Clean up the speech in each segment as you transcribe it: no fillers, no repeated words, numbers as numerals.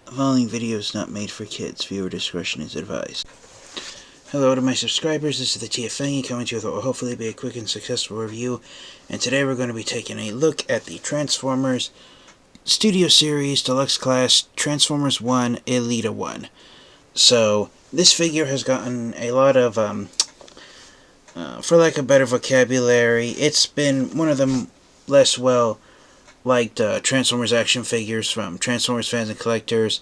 The following video is not made for kids. Viewer discretion is advised. Hello to my subscribers, this is the TF One coming to you with what will hopefully be a quick and successful review. And today we're going to be taking a look at the Transformers Studio Series Deluxe Class Transformers 1 Elita-1. So, this figure has gotten a lot of, for lack of better vocabulary, it's been one of the less well-liked Transformers action figures from Transformers fans and collectors.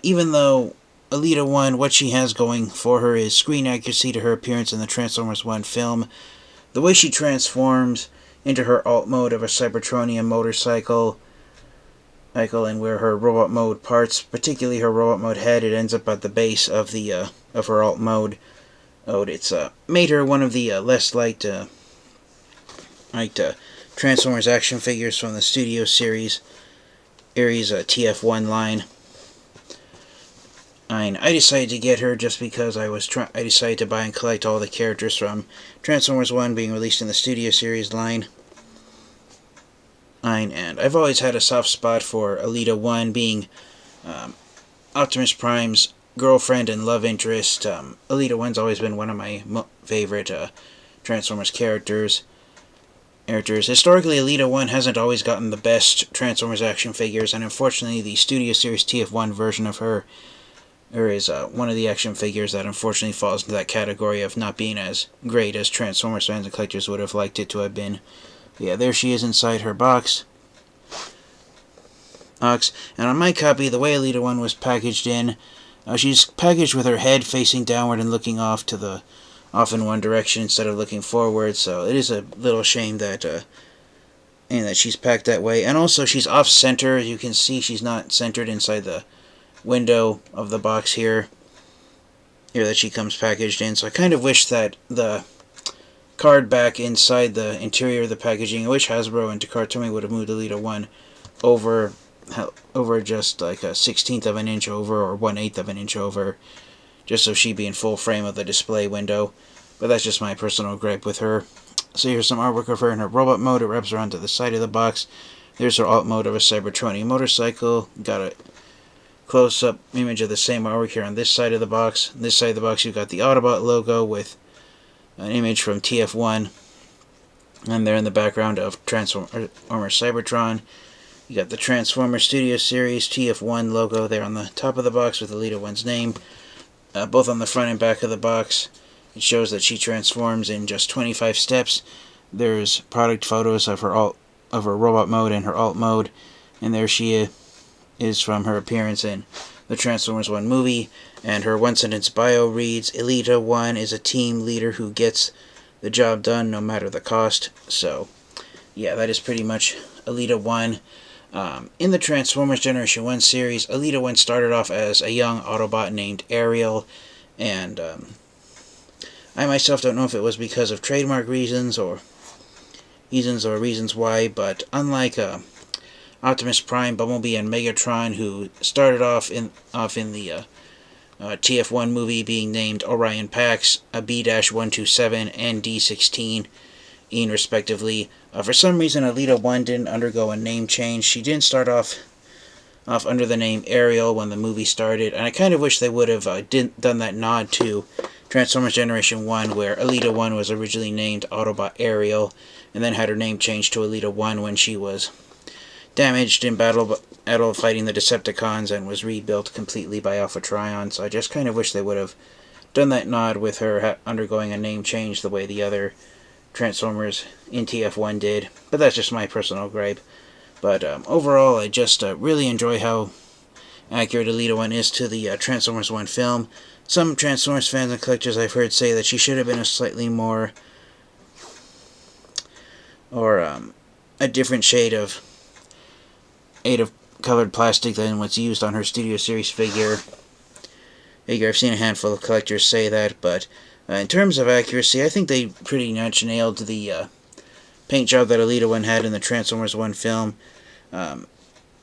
Even though Elita-1, what she has going for her is screen accuracy to her appearance in the Transformers 1 film. The way she transforms into her alt mode of a Cybertronian motorcycle, and where her robot mode parts, particularly her robot mode head, it ends up at the base of the of her alt mode. It's made her one of the less liked Transformers action figures from the Studio Series TF One line. I decided to get her just because I decided to buy and collect all the characters from Transformers 1 being released in the Studio Series line. And I've always had a soft spot for Elita-1 being Optimus Prime's girlfriend and love interest. Elita-1's always been one of my favorite Transformers characters. Historically, Elita-1 hasn't always gotten the best Transformers action figures, and unfortunately the Studio Series TF1 version of her is one of the action figures that unfortunately falls into that category of not being as great as Transformers fans and collectors would have liked it to have been. Yeah, there she is inside her box. And on my copy, the way Elita-1 was packaged in, she's packaged with her head facing downward and looking off in one direction instead of looking forward, so it is a little shame that she's packed that way. And also, she's off-center. As you can see, she's not centered inside the window of the box here that she comes packaged in. So I kind of wish that the card back inside the interior of the packaging, I wish Hasbro and Takara would have moved Elita-1 over just like a 1/16 of an inch over, or 1/8 of an inch over, just so she'd be in full frame of the display window. But that's just my personal gripe with her. So here's some artwork of her in her robot mode. It wraps around to the side of the box. There's her alt mode of a Cybertronian motorcycle. Got a close-up image of the same artwork here on this side of the box. On this side of the box, you've got the Autobot logo with an image from TF1, and there in the background of Transformers Cybertron. You got the Transformers Studio Series TF1 logo there on the top of the box with Elita-1's name, both on the front and back of the box. It shows that she transforms in just 25 steps. There's product photos of her robot mode and her alt mode, and there she is from her appearance in the Transformers 1 movie. And her one-sentence bio reads, Elita-1 is a team leader who gets the job done no matter the cost. So, yeah, that is pretty much Elita-1. In the Transformers Generation 1 series, Elita-1 started off as a young Autobot named Ariel, and I myself don't know if it was because of trademark reasons or reasons why, but unlike Optimus Prime, Bumblebee, and Megatron, who started off in the TF1 movie being named Orion Pax, B-127, and D16, respectively. For some reason, Elita-1 didn't undergo a name change. She didn't start off under the name Ariel when the movie started, and I kind of wish they would have done that nod to Transformers Generation 1, where Elita-1 was originally named Autobot Ariel, and then had her name changed to Elita-1 when she was damaged in battle fighting the Decepticons and was rebuilt completely by Alpha Trion. So I just kind of wish they would have done that nod with her undergoing a name change the way the other Transformers in TF1 did. But that's just my personal gripe. But overall, I just really enjoy how accurate Elita-1 is to the Transformers 1 film. Some Transformers fans and collectors I've heard say that she should have been a slightly more, or a different shade of colored plastic than what's used on her Studio Series figure. I've seen a handful of collectors say that, but in terms of accuracy, I think they pretty much nailed the paint job that Elita-1 had in the Transformers 1 film.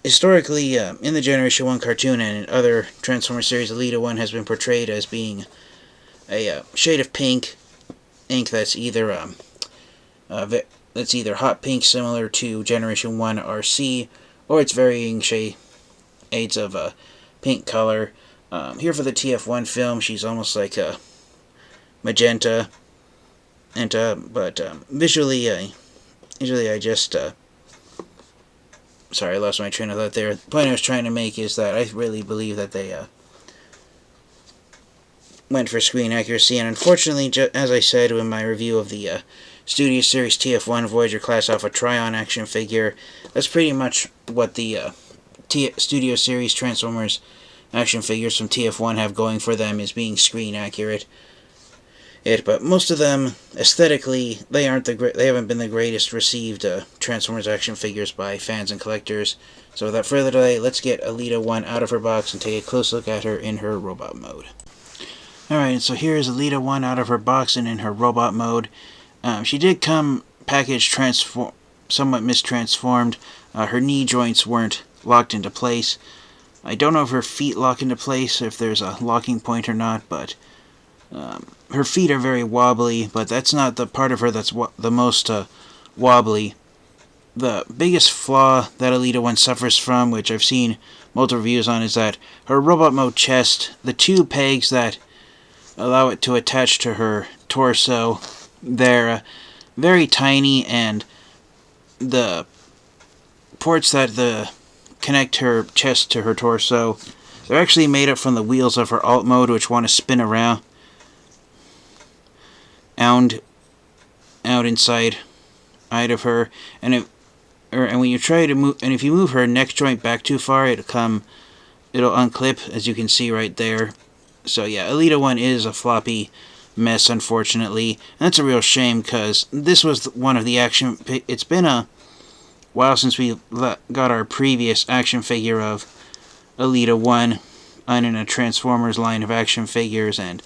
Historically, in the Generation 1 cartoon and in other Transformers series, Elita-1 has been portrayed as being a shade of pink ink that's either hot pink, similar to Generation 1 RC, or its varying shades of pink color. Here for the TF1 film, she's almost like a magenta, and but visually, I just sorry, I lost my train of thought there. The point I was trying to make is that I really believe that they went for screen accuracy, and unfortunately, as I said in my review of the Studio Series TF1 Voyager Class Alpha Trion action figure, that's pretty much what the Studio Series Transformers action figures from TF1 have going for them, is being screen accurate. But most of them, aesthetically, they haven't been the greatest received Transformers action figures by fans and collectors. So without further delay, let's get Elita-1 out of her box and take a close look at her in her robot mode. Alright, so here is Elita-1 out of her box and in her robot mode. She did come packaged somewhat mistransformed. Her knee joints weren't locked into place. I don't know if her feet lock into place, if there's a locking point or not, but her feet are very wobbly, but that's not the part of her that's the most wobbly. The biggest flaw that Elita-1 suffers from, which I've seen multiple reviews on, is that her robot mode chest, the two pegs that allow it to attach to her torso, they're very tiny, and the ports that connect her chest to her torso, they're actually made up from the wheels of her alt mode, which want to spin around out inside of her, and when you try to move, and if you move her neck joint back too far, it'll unclip, as you can see right there. So yeah, Elita-1 is a floppy mess, unfortunately, and that's a real shame, because this was one of the action. It's been a while since we got our previous action figure of Elita-1 in a Transformers line of action figures, and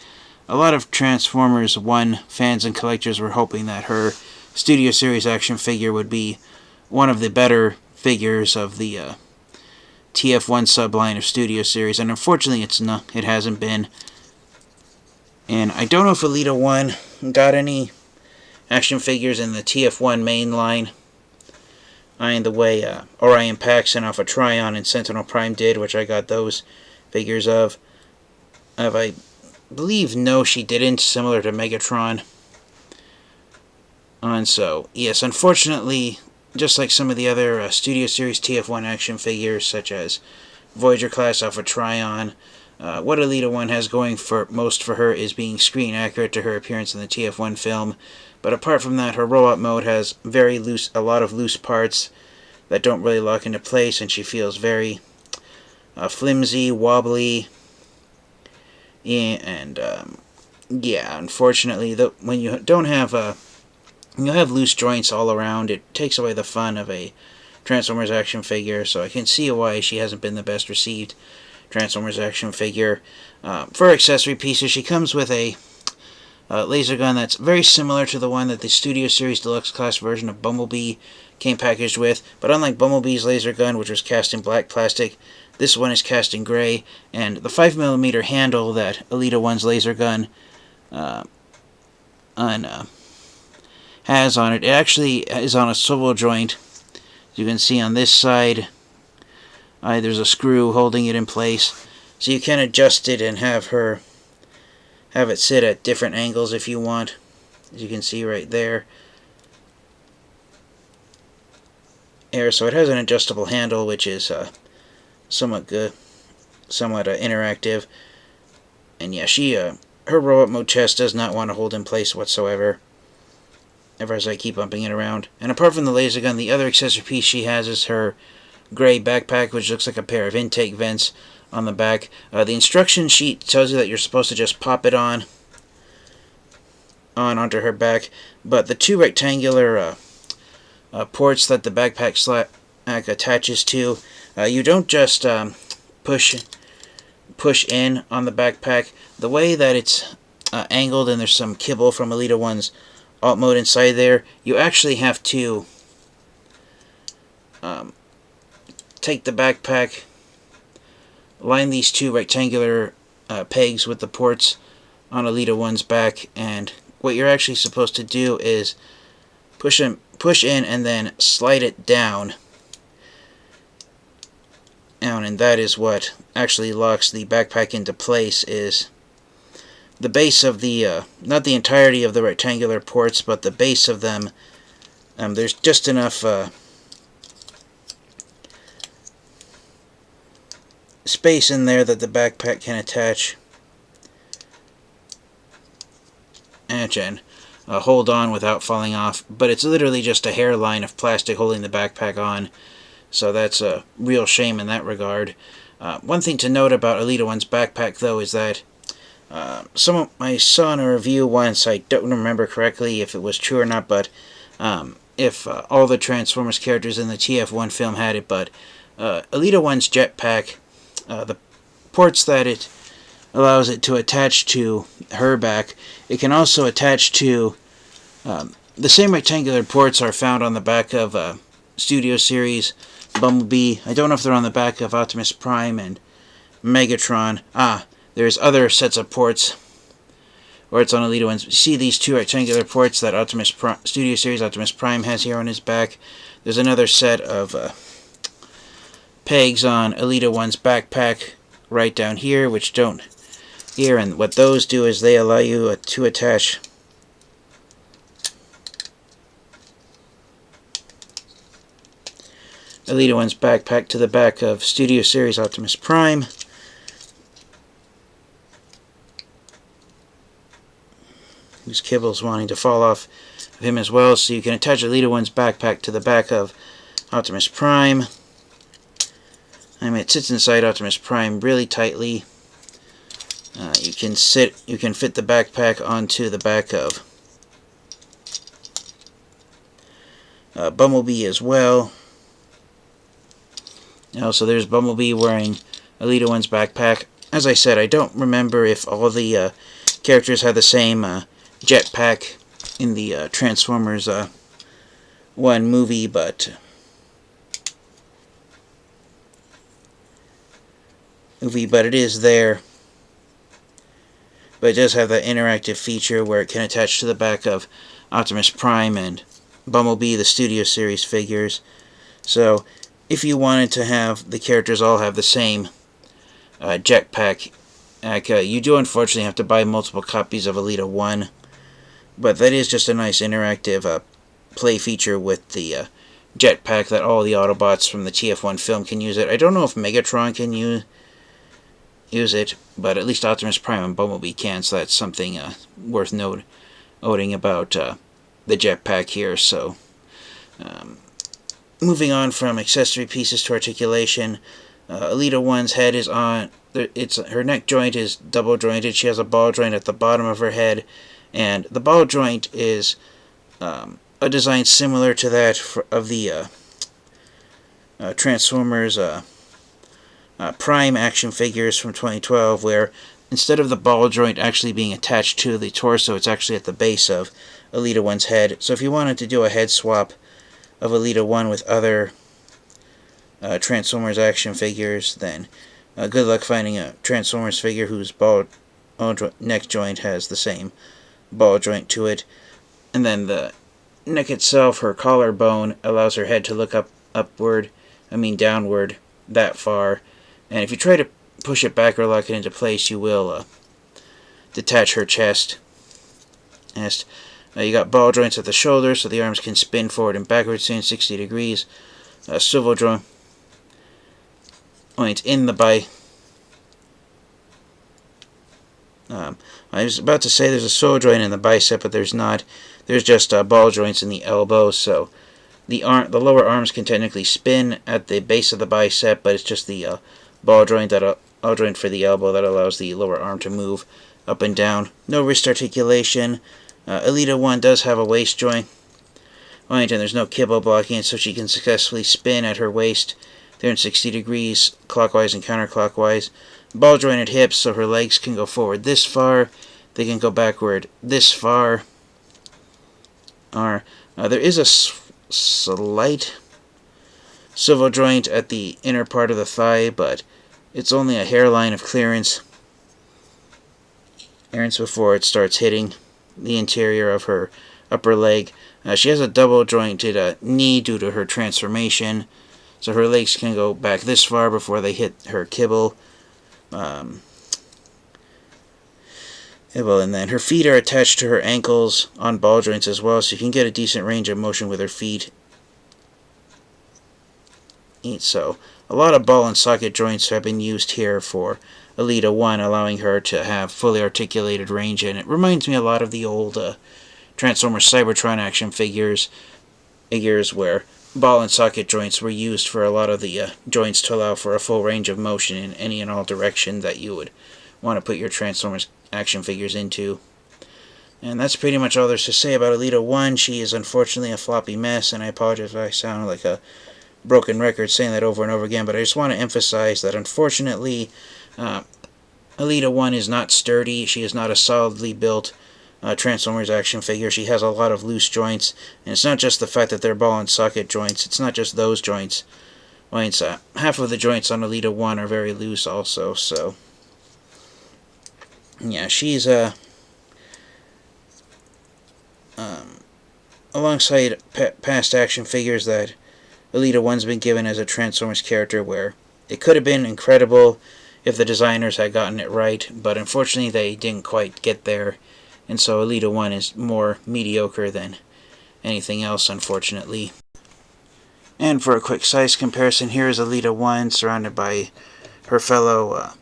a lot of Transformers 1 fans and collectors were hoping that her Studio Series action figure would be one of the better figures of the TF1 subline of Studio Series, and unfortunately it hasn't been. And I don't know if Elita-1 got any action figures in the TF1 main line, in the way Orion Pax and Alpha Trion and Sentinel Prime did, which I got those figures of. I believe no, she didn't, similar to Megatron. And so, yes, unfortunately, just like some of the other Studio Series TF1 action figures, such as Voyager Class Alpha Trion, what Elita-1 has going for her is being screen accurate to her appearance in the TF1 film. But apart from that, her robot mode has a lot of loose parts that don't really lock into place, and she feels very flimsy, wobbly. Yeah, and yeah, unfortunately, when you don't have you have loose joints all around, it takes away the fun of a Transformers action figure. So I can see why she hasn't been the best received Transformers action figure. For accessory pieces, she comes with a laser gun that's very similar to the one that the Studio Series Deluxe Class version of Bumblebee came packaged with, but unlike Bumblebee's laser gun, which was cast in black plastic, this one is cast in gray, and the 5mm handle that Elita-1's laser gun has on it actually is on a swivel joint. As you can see on this side, there's a screw holding it in place, so you can adjust it and have it sit at different angles if you want, as you can see right there. So it has an adjustable handle, which is somewhat good, somewhat interactive. And yeah, her robot mode chest does not want to hold in place whatsoever, ever as I keep bumping it around. And apart from the laser gun, the other accessory piece she has is her gray backpack, which looks like a pair of intake vents on the back. The instruction sheet tells you that you're supposed to just pop it onto her back, but the two rectangular ports that the backpack attaches to, you don't just push in on the backpack. The way that it's angled, and there's some kibble from Elita-1's alt mode inside there, you actually have to take the backpack, line these two rectangular pegs with the ports on Elita-1's back, and what you're actually supposed to do is push in and then slide it down and that is what actually locks the backpack into place, is the base of the, not the entirety of the rectangular ports, but the base of them. There's just enough space in there that the backpack can attach and hold on without falling off, but it's literally just a hairline of plastic holding the backpack on, so that's a real shame in that regard. One thing to note about Elita-1's backpack, though, is that I saw in a review once, I don't remember correctly if it was true or not, but if all the Transformers characters in the TF1 film had it, but Elita-1's jetpack, the ports that it allows it to attach to her back, it can also attach to the same rectangular ports are found on the back of Studio Series Bumblebee. I don't know if they're on the back of Optimus Prime and Megatron. There's other sets of ports, or it's on Elita-1's. You see these two rectangular ports that Studio Series Optimus Prime has here on his back? There's another set of pegs on Elita-1's backpack right down here, which don't here, and what those do is they allow you to attach Elita-1's backpack to the back of Studio Series Optimus Prime. Whose Kibble's wanting to fall off of him as well, so you can attach Elita-1's backpack to the back of Optimus Prime. It sits inside Optimus Prime really tightly. You can fit the backpack onto the back of Bumblebee as well. Also, there's Bumblebee wearing Elita-1's backpack. As I said, I don't remember if all the characters had the same jetpack in the Transformers 1 movie, but it is there. But it does have that interactive feature where it can attach to the back of Optimus Prime and Bumblebee, the Studio Series figures. So, if you wanted to have the characters all have the same jetpack, you do unfortunately have to buy multiple copies of Elita-1. But that is just a nice interactive play feature with the jetpack that all the Autobots from the TF1 film can use it. I don't know if Megatron can use it, but at least Optimus Prime and Bumblebee can, so that's something worth noting about the jetpack here. So, moving on from accessory pieces to articulation, Elita-1's head is on. Her neck joint is double jointed. She has a ball joint at the bottom of her head, and the ball joint is a design similar to that of the Transformers Prime action figures from 2012, where instead of the ball joint actually being attached to the torso, it's actually at the base of Elita-1's head. So if you wanted to do a head swap of Elita-1 with other Transformers action figures, then good luck finding a Transformers figure whose neck joint has the same ball joint to it. And then the neck itself, her collarbone, allows her head to look downward that far. And if you try to push it back or lock it into place, you will detach her chest. You got ball joints at the shoulder, so the arms can spin forward and backwards 60 degrees. Swivel joint in the I was about to say there's a swivel joint in the bicep, but there's not. There's just ball joints in the elbow, so the lower arms can technically spin at the base of the bicep, but it's just the ball joint for the elbow that allows the lower arm to move up and down. No wrist articulation. Elita-1 does have a waist joint, and there's no kibble blocking it, so she can successfully spin at her waist 360 degrees, clockwise and counterclockwise. Ball jointed hips, so her legs can go forward this far, they can go backward this far. There is a slight swivel joint at the inner part of the thigh, but it's only a hairline of clearance before it starts hitting the interior of her upper leg. She has a double jointed knee due to her transformation, So her legs can go back this far before they hit her kibble. And then her feet are attached to her ankles on ball joints as well, so you can get a decent range of motion with her feet. So a lot of ball and socket joints have been used here for Elita-1, allowing her to have fully articulated range, and it reminds me a lot of the old Transformers Cybertron action figures where ball and socket joints were used for a lot of the joints to allow for a full range of motion in any and all direction that you would want to put your Transformers action figures into. And that's pretty much all there's to say about Elita-1. She is unfortunately a floppy mess, and I apologize if I sound like a broken record saying that over and over again, but I just want to emphasize that unfortunately Elita-1 is not sturdy. She is not a solidly built Transformers action figure. She has a lot of loose joints, and it's not just the fact that they're ball and socket joints. It's not just those joints. Half of the joints on Elita-1 are very loose also, so yeah, she's alongside past action figures that Elita-1's been given as a Transformers character, where it could have been incredible if the designers had gotten it right, but unfortunately they didn't quite get there, and so Elita-1 is more mediocre than anything else, unfortunately. And for a quick size comparison, here is Elita-1 surrounded by her fellow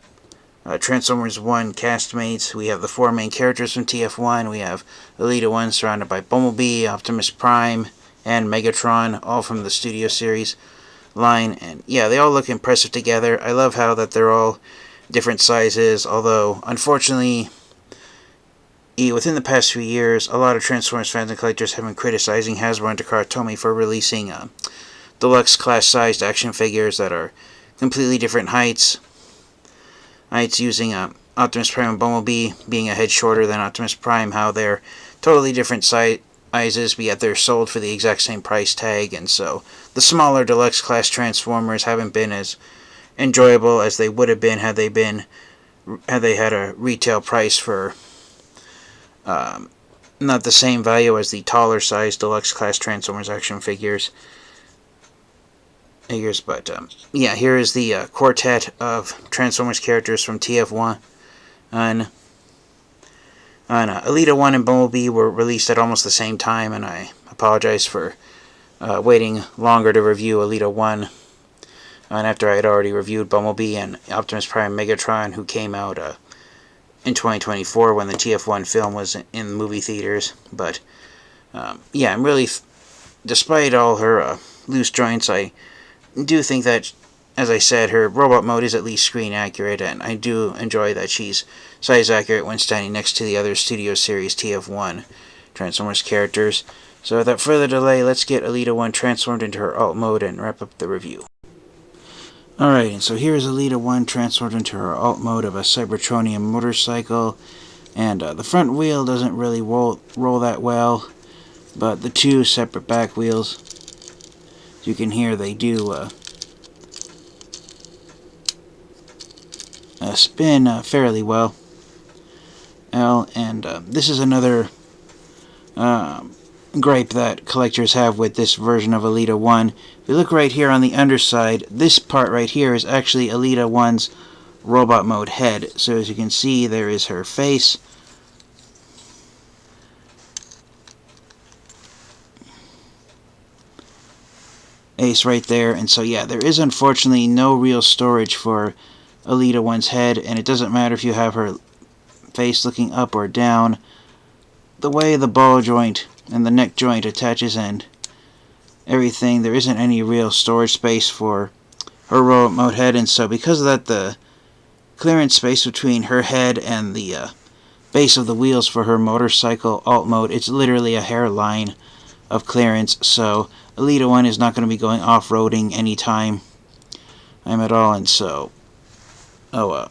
Transformers 1 castmates. We have the 4 main characters from TF One. We have Elita-1 surrounded by Bumblebee, Optimus Prime, and Megatron, all from the Studio Series line. And yeah, they all look impressive together. I love how that they're all different sizes, although unfortunately within the past few years, a lot of Transformers fans and collectors have been criticizing Hasbro and Takara Tomy for releasing deluxe class sized action figures that are completely different heights using Optimus Prime and Bumblebee being a head shorter than Optimus Prime, how they're totally different sizes, but yet they're sold for the exact same price tag, and so the smaller deluxe class Transformers haven't been as enjoyable as they would have been had they had a retail price for not the same value as the taller size deluxe class Transformers action figures. But yeah, here is the quartet of Transformers characters from TF1. Elita-1 and Bumblebee were released at almost the same time, and I apologize for waiting longer to review Elita-1, and after I had already reviewed Bumblebee and Optimus Prime Megatron, who came out in 2024 when the TF1 film was in movie theaters. But yeah, I'm really, despite all her loose joints, I do think that, as I said, her robot mode is at least screen accurate, and I do enjoy that she's size accurate when standing next to the other Studio Series TF1 Transformers characters. So without further delay, let's get Elita-1 transformed into her alt mode and wrap up the review. Alright, and so here's Elita-1 transformed into her alt mode of a Cybertronian motorcycle, and the front wheel doesn't really roll that well, but the 2 separate back wheels, as you can hear, they do spin fairly well. And this is another gripe that collectors have with this version of Elita-1. If you look right here on the underside, this part right here is actually Elita-1's robot mode head. So as you can see, there is her face. Ace right there. And so yeah, there is unfortunately no real storage for Elita-1's head, and it doesn't matter if you have her face looking up or down. The way the ball joint and the neck joint attaches and everything, there isn't any real storage space for her robot mode head, and so because of that, the clearance space between her head and the base of the wheels for her motorcycle alt mode, it's literally a hairline of clearance, so Elita-1 is not going to be going off-roading anytime at all, and so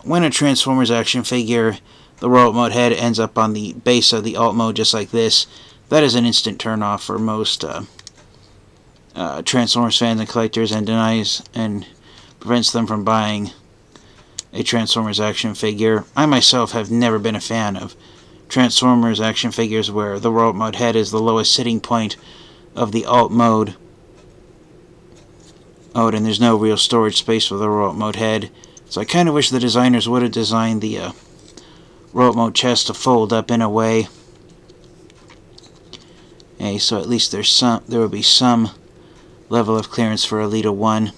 when a Transformers action figure, the robot mode head ends up on the base of the alt mode just like this, that is an instant turn-off for most Transformers fans and collectors, and denies and prevents them from buying a Transformers action figure. I myself have never been a fan of Transformers action figures where the robot mode head is the lowest sitting point of the alt mode. mode, and there's no real storage space for the robot mode head. So I kind of wish the designers would have designed the robot mode chest to fold up in a way. Okay, so at least there will be some level of clearance for Elita-1.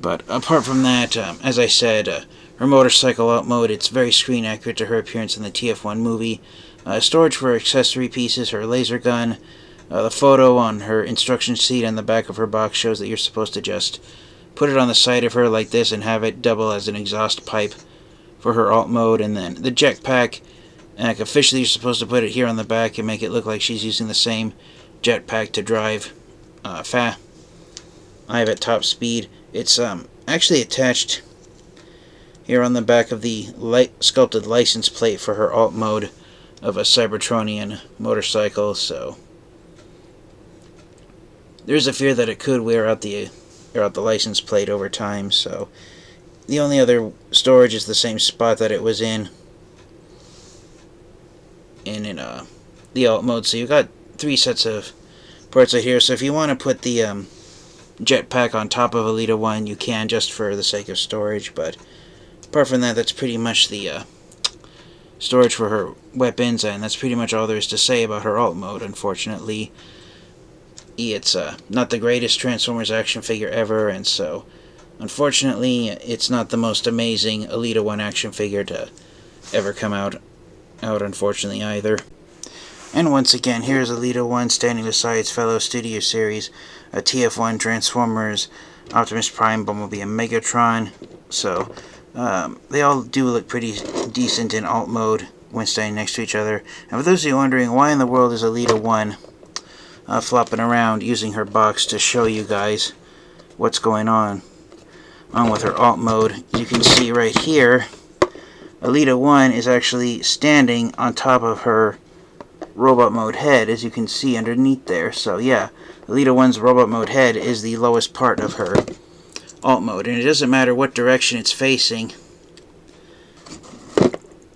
But apart from that, as I said, her motorcycle alt mode, it's very screen accurate to her appearance in the TF1 movie. Storage for accessory pieces, her laser gun. The photo on her instruction sheet on the back of her box shows that you're supposed to just put it on the side of her like this and have it double as an exhaust pipe for her alt mode. And then the jetpack, officially you're supposed to put it here on the back and make it look like she's using the same jetpack to drive I have at top speed. It's actually attached here on the back of the sculpted license plate for her alt mode of a Cybertronian motorcycle, so there's a fear that it could wear out the license plate over time. So the only other storage is the same spot that it was in the alt mode. So you've got 3 sets of parts right here. So if you want to put the jetpack on top of Elita-1, you can, just for the sake of storage. But apart from that, that's pretty much the storage for her weapons, and that's pretty much all there is to say about her alt mode. Unfortunately, it's not the greatest Transformers action figure ever, and so unfortunately it's not the most amazing Elita-1 action figure to ever come out unfortunately either. And once again, here's Elita-1 standing beside its fellow Studio Series TF1 Transformers, Optimus Prime, Bumblebee, and Megatron. So they all do look pretty decent in alt mode when standing next to each other. And for those of you wondering, why in the world is Elita-1 flopping around using her box to show you guys what's going on with her alt mode, you can see right here, Elita-1 is actually standing on top of her robot mode head, as you can see underneath there. So yeah, Elita-1's robot mode head is the lowest part of her alt mode, and it doesn't matter what direction it's facing.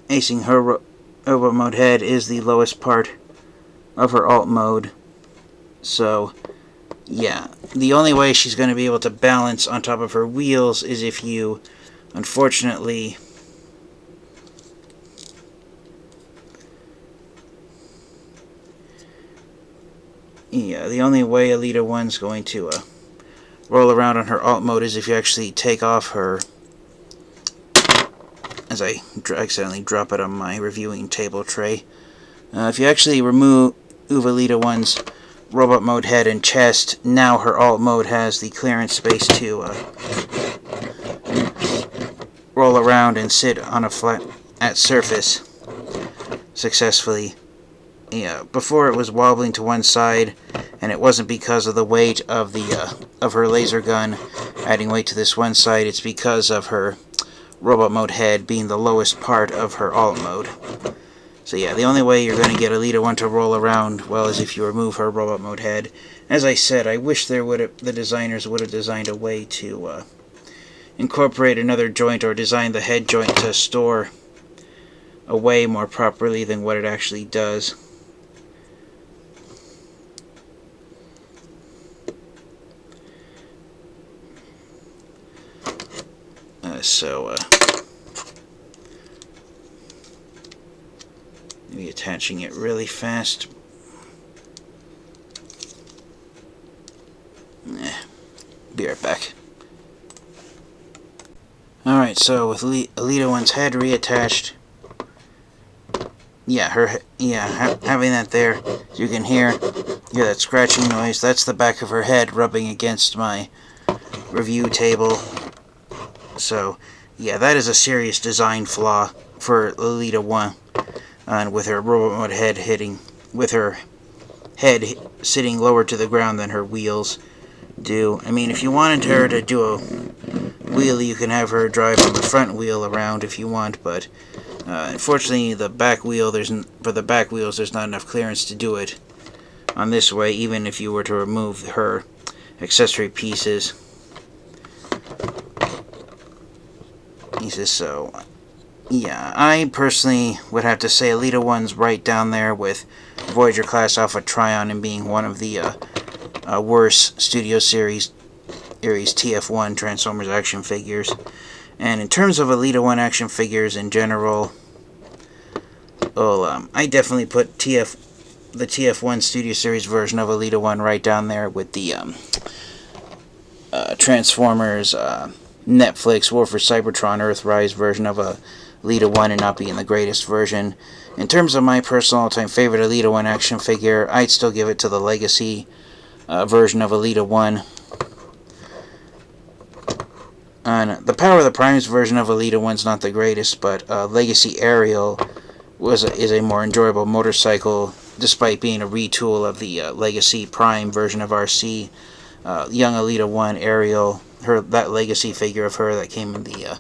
Her robot mode head is the lowest part of her alt mode. So yeah, the only way she's going to be able to balance on top of her wheels is if you, unfortunately, the only way Elita-1's going to roll around on her alt mode is if you actually take off her, as I accidentally drop it on my reviewing table tray. If you actually remove Elita-1's robot mode head and chest, now her alt mode has the clearance space to roll around and sit on a flat surface successfully. Yeah, before it was wobbling to one side, and it wasn't because of the weight of her laser gun adding weight to this one side. It's because of her robot mode head being the lowest part of her alt mode. So yeah, the only way you're going to get Elita-1 to roll around well is if you remove her robot mode head. As I said, I wish the designers would have designed a way to incorporate another joint, or design the head joint to store away more properly than what it actually does. Maybe attaching it really fast. Be right back. Alright, so with Elita-1's head reattached, having that there, you can hear that scratching noise. That's the back of her head rubbing against my review table. So yeah, that is a serious design flaw for Elita-1, and with her robot mode head with her head sitting lower to the ground than her wheels do. I mean, if you wanted her to do a wheelie, you can have her drive on the front wheel around if you want, but unfortunately for the back wheels there's not enough clearance to do it on this way, even if you were to remove her accessory pieces. So yeah, I personally would have to say Elita-1's right down there with Voyager class Alpha Trion and being one of the worse Studio Series TF1 Transformers action figures. And in terms of Elita-1 action figures in general, well, I definitely put the TF1 Studio Series version of Elita-1 right down there with the Transformers Netflix War for Cybertron Earthrise version of Elita-1 and not being the greatest version. In terms of my personal all-time favorite Elita-1 action figure, I'd still give it to the Legacy version of Elita-1. And the Power of the Primes version of Elita-1's not the greatest, but Legacy Ariel is a more enjoyable motorcycle, despite being a retool of the Legacy Prime version of RC. Young Elita-1 Ariel, that Legacy figure of her that came in the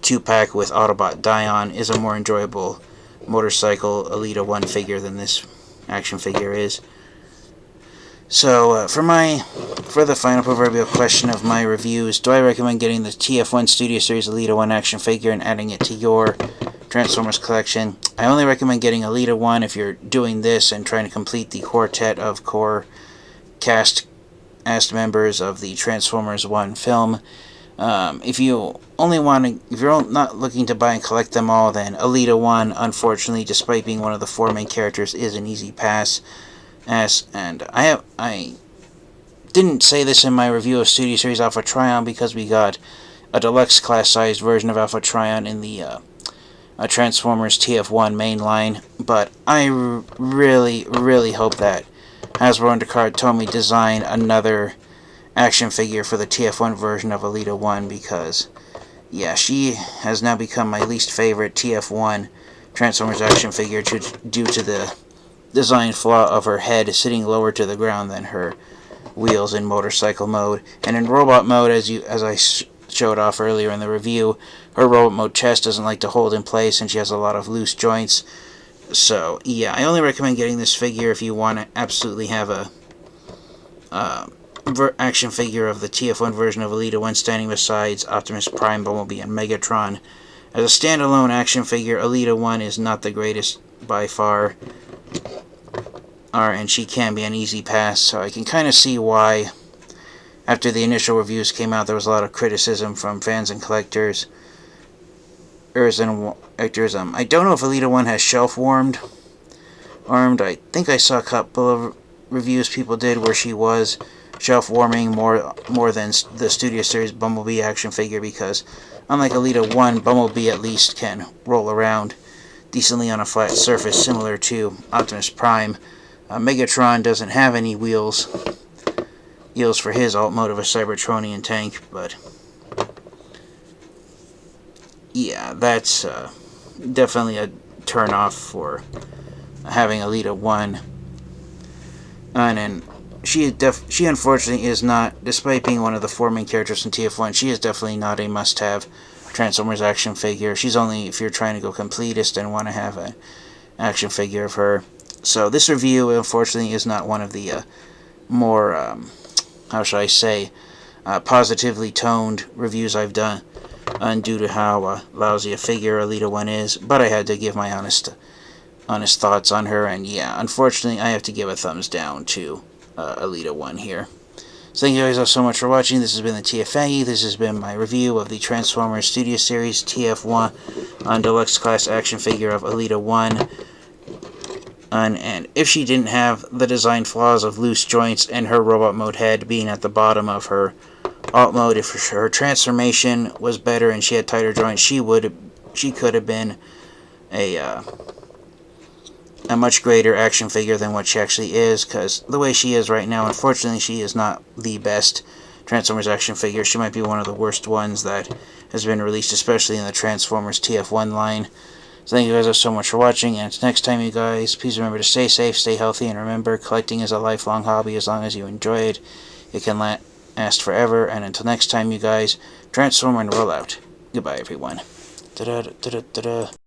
2-pack with Autobot Dion, is a more enjoyable motorcycle Elita-1 figure than this action figure is. So, for the final proverbial question of my reviews, do I recommend getting the TF1 Studio Series Elita-1 action figure and adding it to your Transformers collection? I only recommend getting Elita-1 if you're doing this and trying to complete the quartet of core cast members of the Transformers 1 film. If you're not looking to buy and collect them all, then Elita-1, unfortunately, despite being one of the 4 main characters, is an easy pass. And I didn't say this in my review of Studio Series Alpha Trion because we got a deluxe class-sized version of Alpha Trion in the Transformers TF1 main line, but I really, really hope that Hasbro and Tomy design another action figure for the TF1 version of Elita-1, because, yeah, she has now become my least favorite TF1 Transformers action figure due to the design flaw of her head sitting lower to the ground than her wheels in motorcycle mode. And in robot mode, as I showed off earlier in the review, her robot mode chest doesn't like to hold in place, and she has a lot of loose joints. So, yeah, I only recommend getting this figure if you want to absolutely have a action figure of the TF1 version of Elita-1 standing beside Optimus Prime, Bumblebee, and Megatron. As a standalone action figure, Elita-1 is not the greatest by far, and she can be an easy pass, so I can kind of see why, after the initial reviews came out, there was a lot of criticism from fans and collectors. I don't know if Elita-1 has shelf-warmed. I think I saw a couple of reviews people did where she was shelf-warming more than the Studio Series Bumblebee action figure, because unlike Elita-1, Bumblebee at least can roll around decently on a flat surface, similar to Optimus Prime. Megatron doesn't have any wheels for his alt mode of a Cybertronian tank, but yeah, that's definitely a turn-off for having Elita-1. And then she unfortunately is not, despite being one of the 4 main characters in TF1, she is definitely not a must-have Transformers action figure. She's only if you're trying to go completist and want to have an action figure of her. So this review, unfortunately, is not one of the more, how shall I say, positively toned reviews I've done, due to how lousy a figure Elita-1 is. But I had to give my honest thoughts on her, and yeah, unfortunately, I have to give a thumbs down to Elita-1 here. So thank you guys all so much for watching. This has been the TF This has been my review of the Transformers Studio Series TF1 on Deluxe Class action figure of Elita-1. And if she didn't have the design flaws of loose joints and her robot mode head being at the bottom of her alt mode, if her transformation was better and she had tighter joints, she could have been a much greater action figure than what she actually is, because the way she is right now, unfortunately, she is not the best Transformers action figure. She might be one of the worst ones that has been released, especially in the Transformers TF1 line. So thank you guys so much for watching, and until next time, you guys, please remember to stay safe, stay healthy, and remember, collecting is a lifelong hobby. As long as you enjoy it, it can last forever. And until next time, you guys, transform and roll out. Goodbye, everyone. Da-da-da-da-da-da.